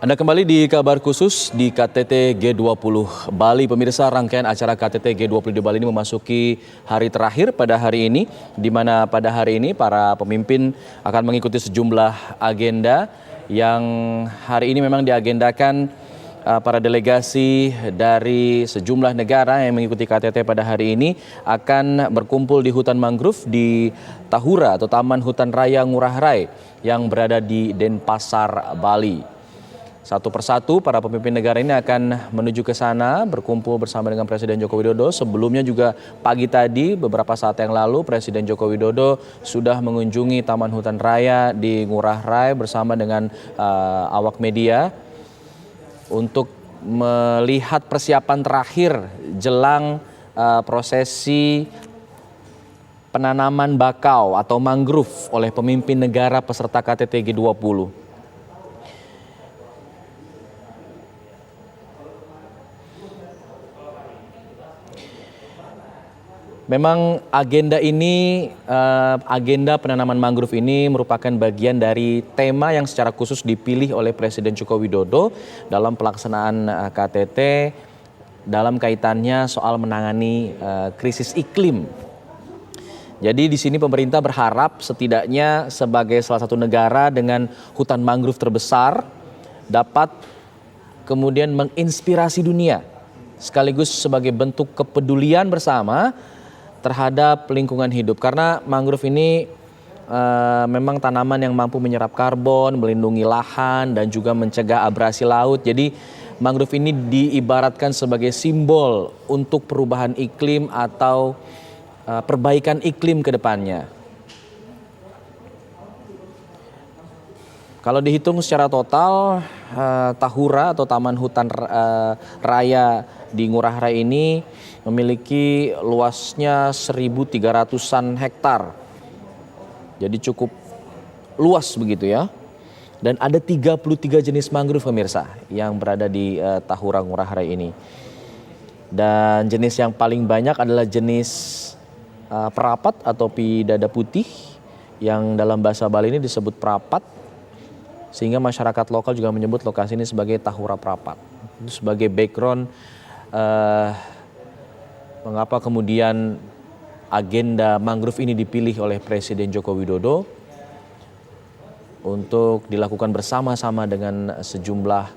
Anda kembali di kabar khusus di KTT G20 Bali. Pemirsa, rangkaian acara KTT G20 di Bali ini memasuki hari terakhir pada hari ini, di mana pada hari ini para pemimpin akan mengikuti sejumlah agenda yang hari ini memang diagendakan para delegasi dari sejumlah negara yang mengikuti KTT pada hari ini akan berkumpul di hutan mangrove di Tahura atau Taman Hutan Raya Ngurah Rai yang berada di Denpasar, Bali. Satu persatu para pemimpin negara ini akan menuju ke sana berkumpul bersama dengan Presiden Joko Widodo. Sebelumnya juga pagi tadi beberapa saat yang lalu Presiden Joko Widodo sudah mengunjungi Taman Hutan Raya di Ngurah Rai bersama dengan awak media untuk melihat persiapan terakhir jelang prosesi penanaman bakau atau mangrove oleh pemimpin negara peserta KTT G20. Memang agenda ini, agenda penanaman mangrove ini merupakan bagian dari tema yang secara khusus dipilih oleh Presiden Joko Widodo dalam pelaksanaan KTT dalam kaitannya soal menangani krisis iklim. Jadi di sini pemerintah berharap setidaknya sebagai salah satu negara dengan hutan mangrove terbesar dapat kemudian menginspirasi dunia sekaligus sebagai bentuk kepedulian bersama terhadap lingkungan hidup, karena mangrove ini memang tanaman yang mampu menyerap karbon, melindungi lahan dan juga mencegah abrasi laut. Jadi mangrove ini diibaratkan sebagai simbol untuk perubahan iklim atau perbaikan iklim ke depannya. Kalau dihitung secara total, Tahura atau Taman Hutan Raya di Ngurah Rai ini memiliki luasnya 1.300-an hektar. Jadi cukup luas begitu ya. Dan ada 33 jenis mangrove pemirsa yang berada di Tahura Ngurah Rai ini. Dan jenis yang paling banyak adalah jenis perapat atau pidada putih yang dalam bahasa Bali ini disebut perapat. Sehingga masyarakat lokal juga menyebut lokasi ini sebagai Tahura Perapat. Itu sebagai background mengapa kemudian agenda mangrove ini dipilih oleh Presiden Joko Widodo untuk dilakukan bersama-sama dengan sejumlah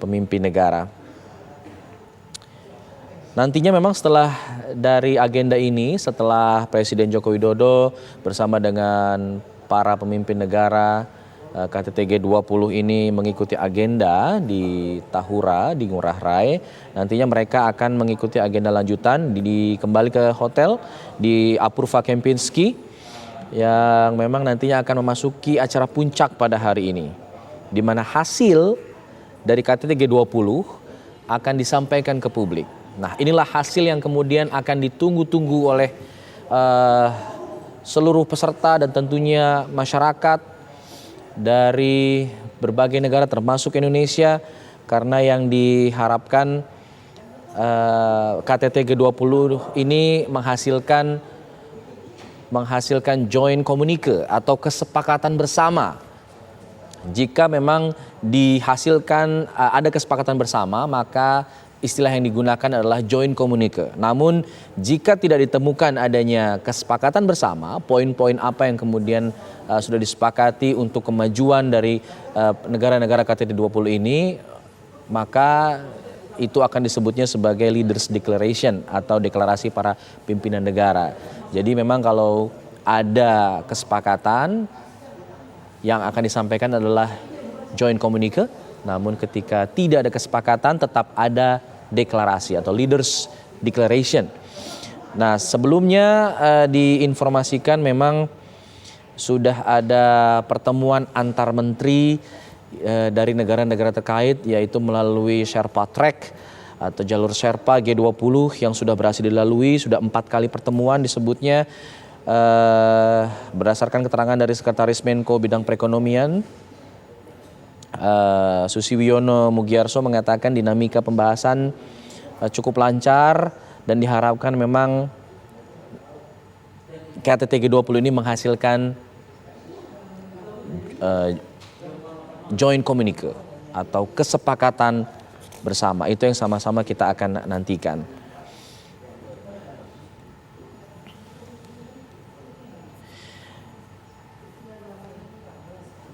pemimpin negara. Nantinya memang setelah dari agenda ini, setelah Presiden Joko Widodo bersama dengan para pemimpin negara KTT G20 ini mengikuti agenda di Tahura, di Ngurah Rai. Nantinya mereka akan mengikuti agenda lanjutan kembali ke hotel di Apurva Kempinski yang memang nantinya akan memasuki acara puncak pada hari ini. Di mana hasil dari KTT G20 akan disampaikan ke publik. Nah, inilah hasil yang kemudian akan ditunggu-tunggu oleh seluruh peserta dan tentunya masyarakat dari berbagai negara termasuk Indonesia, karena yang diharapkan KTT G20 ini menghasilkan joint communique atau kesepakatan bersama. Jika memang dihasilkan ada kesepakatan bersama, maka istilah yang digunakan adalah joint communique. Namun jika tidak ditemukan adanya kesepakatan bersama, poin-poin apa yang kemudian sudah disepakati untuk kemajuan dari negara-negara KTT 20 ini, maka itu akan disebutnya sebagai Leaders Declaration atau deklarasi para pimpinan negara. Jadi memang kalau ada kesepakatan, yang akan disampaikan adalah joint communique. Namun ketika tidak ada kesepakatan, tetap ada deklarasi atau Leaders Declaration. Nah, sebelumnya diinformasikan memang sudah ada pertemuan antar menteri dari negara-negara terkait, yaitu melalui Sherpa Track atau jalur Sherpa G20 yang sudah berhasil dilalui. Sudah 4 kali pertemuan disebutnya. Berdasarkan keterangan dari Sekretaris Menko Bidang Perekonomian, Susiwiono Mugiarso, mengatakan dinamika pembahasan cukup lancar dan diharapkan memang KTT G20 ini menghasilkan joint communique atau kesepakatan bersama. Itu yang sama-sama kita akan nantikan.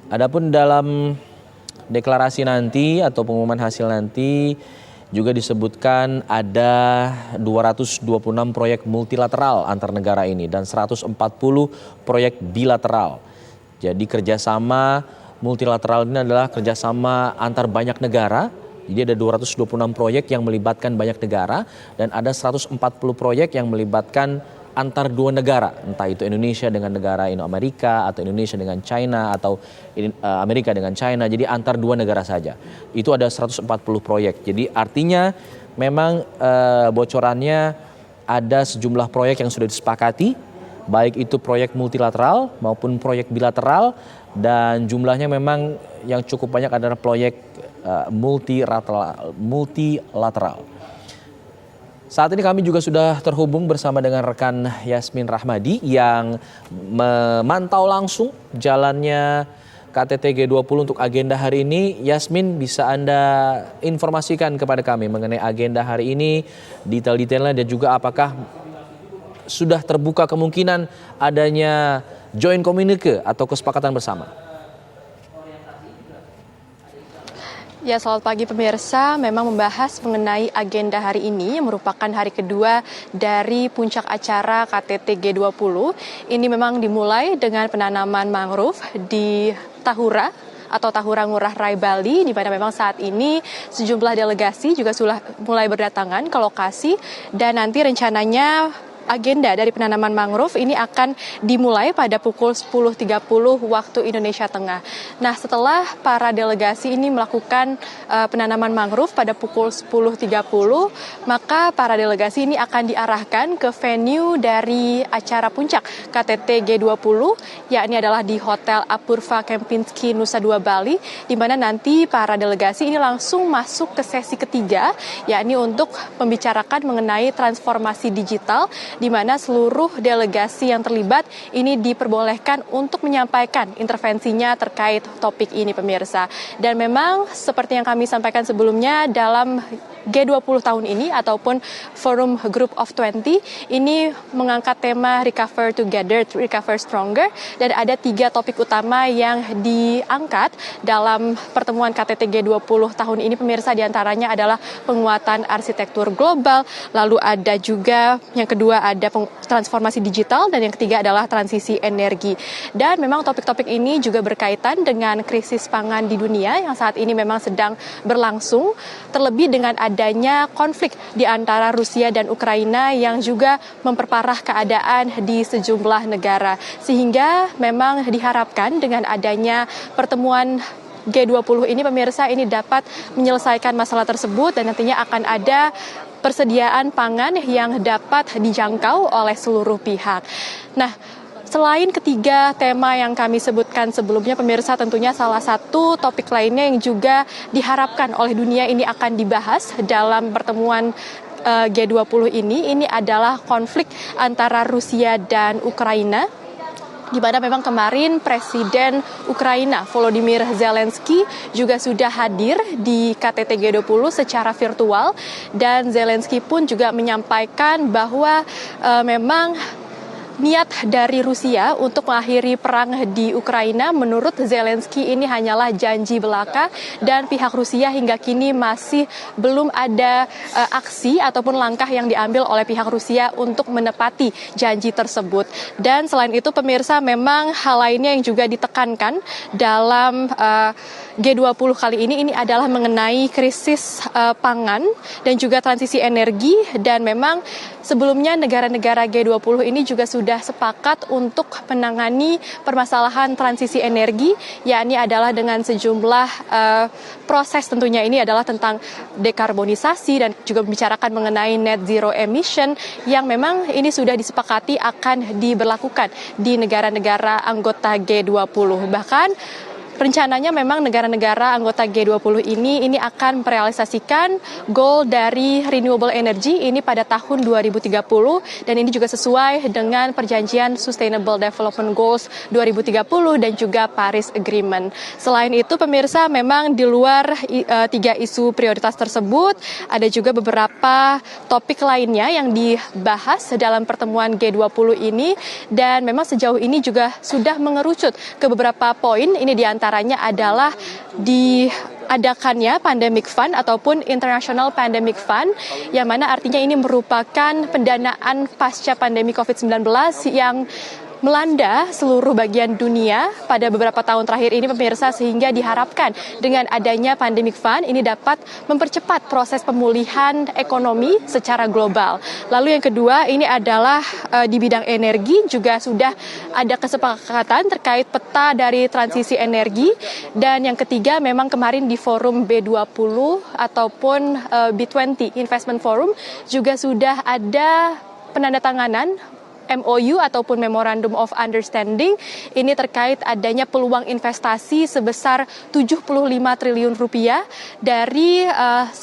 Adapun dalam deklarasi nanti atau pengumuman hasil nanti juga disebutkan ada 226 proyek multilateral antar negara ini dan 140 proyek bilateral. Jadi kerjasama multilateral ini adalah kerjasama antar banyak negara. Jadi ada 226 proyek yang melibatkan banyak negara dan ada 140 proyek yang melibatkan antar dua negara, entah itu Indonesia dengan negara Amerika atau Indonesia dengan China atau Amerika dengan China. Jadi antar dua negara saja. Itu ada 140 proyek. Jadi artinya memang bocorannya ada sejumlah proyek yang sudah disepakati, baik itu proyek multilateral maupun proyek bilateral, dan jumlahnya memang yang cukup banyak adalah proyek multilateral. Saat ini kami juga sudah terhubung bersama dengan rekan Yasmin Rahmadi yang memantau langsung jalannya KTT G20 untuk agenda hari ini. Yasmin, bisa Anda informasikan kepada kami mengenai agenda hari ini, detail-detailnya, dan juga apakah sudah terbuka kemungkinan adanya joint communique atau kesepakatan bersama? Ya, selamat pagi pemirsa. Memang membahas mengenai agenda hari ini yang merupakan hari kedua dari puncak acara KTT G20. Ini memang dimulai dengan penanaman mangrove di Tahura atau Tahura Ngurah Rai Bali, di mana memang saat ini sejumlah delegasi juga sudah mulai berdatangan ke lokasi, dan nanti rencananya agenda dari penanaman mangrove ini akan dimulai pada pukul 10.30 waktu Indonesia Tengah. Nah, setelah para delegasi ini melakukan penanaman mangrove pada pukul 10.30, maka para delegasi ini akan diarahkan ke venue dari acara puncak KTT G20, yakni adalah di Hotel Apurva Kempinski Nusa Dua Bali, di mana nanti para delegasi ini langsung masuk ke sesi ketiga, yakni untuk membicarakan mengenai transformasi digital, di mana seluruh delegasi yang terlibat ini diperbolehkan untuk menyampaikan intervensinya terkait topik ini, pemirsa. Dan memang seperti yang kami sampaikan sebelumnya, dalam G20 tahun ini ataupun Forum Group of 20 ini mengangkat tema Recover Together, Recover Stronger, dan ada 3 topik utama yang diangkat dalam pertemuan KTT G20 tahun ini, pemirsa. Diantaranya adalah penguatan arsitektur global, lalu ada juga yang kedua ada transformasi digital, dan yang ketiga adalah transisi energi. Dan memang topik-topik ini juga berkaitan dengan krisis pangan di dunia yang saat ini memang sedang berlangsung, terlebih dengan adanya konflik di antara Rusia dan Ukraina yang juga memperparah keadaan di sejumlah negara. Sehingga memang diharapkan dengan adanya pertemuan G20 ini, pemirsa, ini dapat menyelesaikan masalah tersebut, dan nantinya akan ada persediaan pangan yang dapat dijangkau oleh seluruh pihak. Nah, selain ketiga tema yang kami sebutkan sebelumnya, pemirsa, tentunya salah satu topik lainnya yang juga diharapkan oleh dunia ini akan dibahas dalam pertemuan G20 ini adalah konflik antara Rusia dan Ukraina, di mana memang kemarin Presiden Ukraina Volodymyr Zelensky juga sudah hadir di KTT G20 secara virtual, dan Zelensky pun juga menyampaikan bahwa memang niat dari Rusia untuk mengakhiri perang di Ukraina menurut Zelensky ini hanyalah janji belaka, dan pihak Rusia hingga kini masih belum ada aksi ataupun langkah yang diambil oleh pihak Rusia untuk menepati janji tersebut. Dan selain itu, pemirsa, memang hal lainnya yang juga ditekankan dalam G20 kali ini adalah mengenai krisis pangan dan juga transisi energi. Dan memang sebelumnya negara-negara G20 ini juga sudah sepakat untuk menangani permasalahan transisi energi, yakni adalah dengan sejumlah proses, tentunya ini adalah tentang dekarbonisasi dan juga membicarakan mengenai net zero emission yang memang ini sudah disepakati akan diberlakukan di negara-negara anggota G20. Bahkan rencananya memang negara-negara anggota G20 ini akan merealisasikan goal dari renewable energy ini pada tahun 2030 dan ini juga sesuai dengan perjanjian Sustainable Development Goals 2030 dan juga Paris Agreement. Selain itu pemirsa, memang di luar 3 isu prioritas tersebut ada juga beberapa topik lainnya yang dibahas dalam pertemuan G20 ini dan memang sejauh ini juga sudah mengerucut ke beberapa poin. Ini diantaranya adalah diadakannya Pandemic Fund ataupun International Pandemic Fund, yang mana artinya ini merupakan pendanaan pasca pandemi COVID-19 yang melanda seluruh bagian dunia pada beberapa tahun terakhir ini pemirsa, sehingga diharapkan dengan adanya Pandemic Fund ini dapat mempercepat proses pemulihan ekonomi secara global. Lalu yang kedua ini adalah di bidang energi juga sudah ada kesepakatan terkait peta dari transisi energi, dan yang ketiga memang kemarin di forum B20 ataupun B20 Investment Forum juga sudah ada penandatanganan MOU ataupun Memorandum of Understanding ini terkait adanya peluang investasi sebesar 75 triliun rupiah dari 11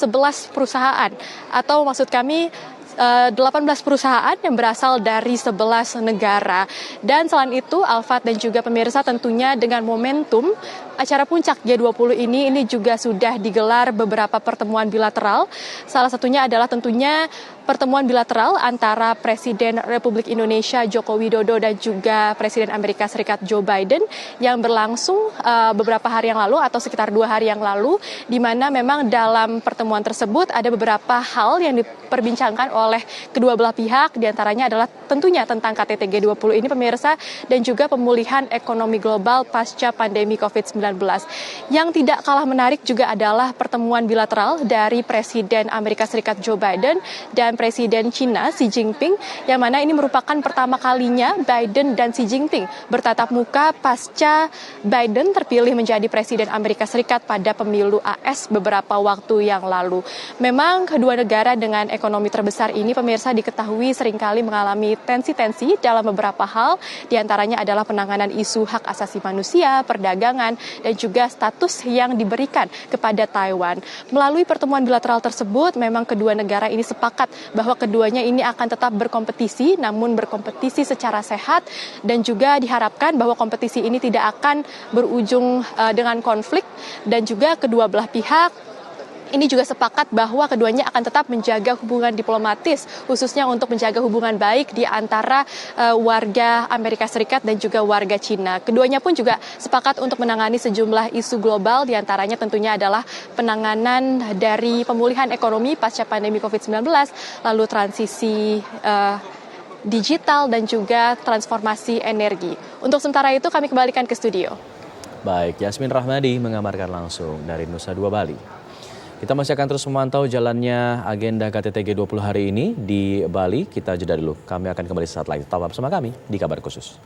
perusahaan, atau maksud kami 18 perusahaan yang berasal dari 11 negara. Dan selain itu Alfat dan juga pemirsa, tentunya dengan momentum acara puncak G20 ini juga sudah digelar beberapa pertemuan bilateral. Salah satunya adalah tentunya pertemuan bilateral antara Presiden Republik Indonesia Joko Widodo dan juga Presiden Amerika Serikat Joe Biden yang berlangsung beberapa hari yang lalu atau sekitar 2 hari yang lalu, di mana memang dalam pertemuan tersebut ada beberapa hal yang diperbincangkan oleh kedua belah pihak, diantaranya adalah tentunya tentang KTT G20 ini pemirsa, dan juga pemulihan ekonomi global pasca pandemi COVID-19. Yang tidak kalah menarik juga adalah pertemuan bilateral dari Presiden Amerika Serikat Joe Biden dan Presiden China Xi Jinping, yang mana ini merupakan pertama kalinya Biden dan Xi Jinping bertatap muka pasca Biden terpilih menjadi Presiden Amerika Serikat pada pemilu AS beberapa waktu yang lalu. Memang kedua negara dengan ekonomi terbesar ini pemirsa diketahui seringkali mengalami tensi-tensi dalam beberapa hal, diantaranya adalah penanganan isu hak asasi manusia, perdagangan, dan juga status yang diberikan kepada Taiwan. Melalui pertemuan bilateral tersebut, memang kedua negara ini sepakat bahwa keduanya ini akan tetap berkompetisi, namun berkompetisi secara sehat, dan juga diharapkan bahwa kompetisi ini tidak akan berujung dengan konflik, dan juga kedua belah pihak ini juga sepakat bahwa keduanya akan tetap menjaga hubungan diplomatis, khususnya untuk menjaga hubungan baik di antara warga Amerika Serikat dan juga warga Cina. Keduanya pun juga sepakat untuk menangani sejumlah isu global, diantaranya tentunya adalah penanganan dari pemulihan ekonomi pasca pandemi COVID-19, lalu transisi digital dan juga transformasi energi. Untuk sementara itu kami kembalikan ke studio. Baik, Yasmin Rahmadi mengabarkan langsung dari Nusa Dua Bali. Kita masih akan terus memantau jalannya agenda KTT G20 hari ini di Bali. Kita jeda dulu. Kami akan kembali sesaat lagi. Tetap bersama kami di Kabar Khusus.